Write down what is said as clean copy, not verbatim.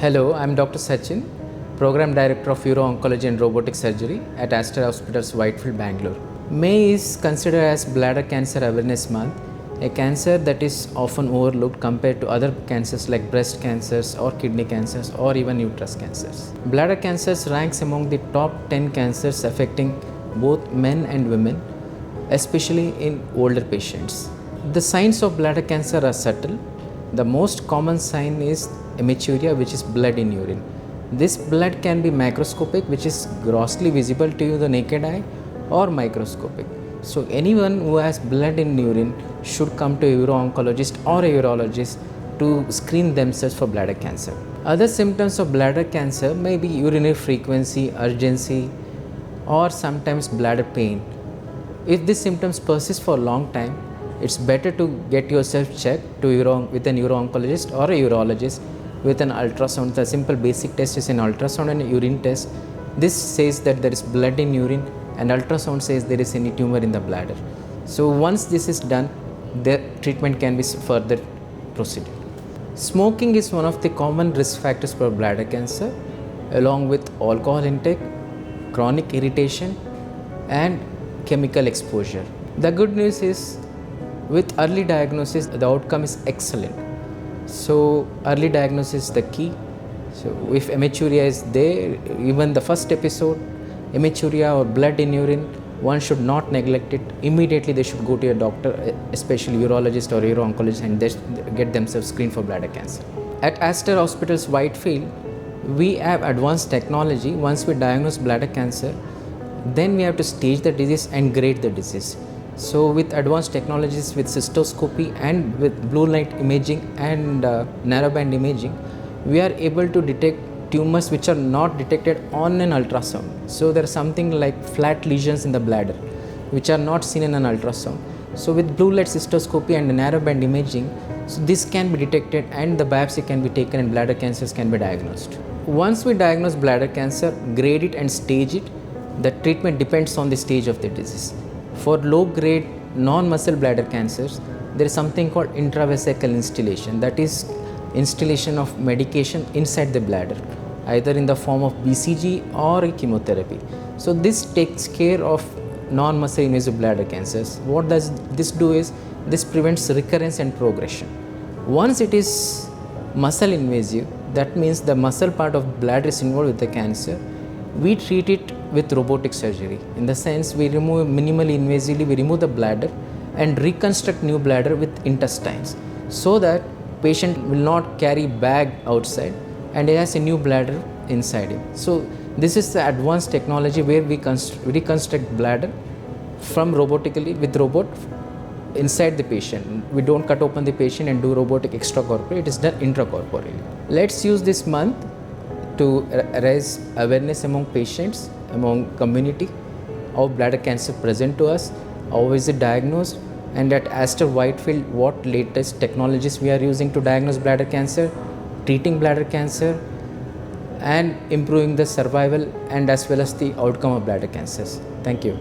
Hello, I'm Dr. Sachin, Program Director of Uro-Oncology and Robotic Surgery at Aster WhiteField, Bangalore. May is considered as Bladder Cancer Awareness Month, a cancer that is often overlooked compared to other cancers like breast cancers or kidney cancers or even uterus cancers. Bladder cancers ranks among the top 10 cancers affecting both men and women, especially in older patients. The signs of bladder cancer are subtle. The most common sign is hematuria, which is blood in urine. This blood can be macroscopic, which is grossly visible to you the naked eye, or microscopic. So anyone who has blood in urine should come to a uro-oncologist or a urologist to screen themselves for bladder cancer. Other symptoms of bladder cancer may be urinary frequency, urgency, or sometimes bladder pain. If these symptoms persist for a long time, it's better to get yourself checked with an uro-oncologist or a urologist with an ultrasound. The simple basic test is an ultrasound and a urine test. This says that there is blood in urine, and ultrasound says there is any tumor in the bladder. So once this is done, the treatment can be further proceeded. Smoking is one of the common risk factors for bladder cancer, along with alcohol intake, chronic irritation, and chemical exposure. The good news is, with early diagnosis, the outcome is excellent. So early diagnosis is the key. So if hematuria is there, even the first episode, hematuria or blood in urine, one should not neglect it. Immediately they should go to a doctor, especially urologist or uro-oncologist, and get themselves screened for bladder cancer. At Aster Hospital's Whitefield, we have advanced technology. Once we diagnose bladder cancer, then we have to stage the disease and grade the disease. So with advanced technologies, with cystoscopy and with blue light imaging and narrowband imaging, we are able to detect tumors which are not detected on an ultrasound. So there are something like flat lesions in the bladder which are not seen in an ultrasound. So with blue light cystoscopy and narrowband imaging, so this can be detected and the biopsy can be taken and bladder cancers can be diagnosed. Once we diagnose bladder cancer, grade it and stage it, the treatment depends on the stage of the disease. For low-grade non-muscle bladder cancers, there is something called intravesical instillation, that is instillation of medication inside the bladder, either in the form of BCG or chemotherapy. So this takes care of non-muscle invasive bladder cancers. What does this do is, this prevents recurrence and progression. Once it is muscle invasive, that means the muscle part of bladder is involved with the cancer, we treat it with robotic surgery. In the sense, we remove minimally invasively, we remove the bladder and reconstruct new bladder with intestines, so that patient will not carry bag outside and he has a new bladder inside him. So this is the advanced technology where we reconstruct bladder from robotically with robot inside the patient. We don't cut open the patient and do robotic extracorporeal, it is done intracorporeally. Let's use this month to raise awareness among patients, among community, of bladder cancer present to us, how is it diagnosed, and at Aster WhiteField, what latest technologies we are using to diagnose bladder cancer, treating bladder cancer, and improving the survival and as well as the outcome of bladder cancers. Thank you.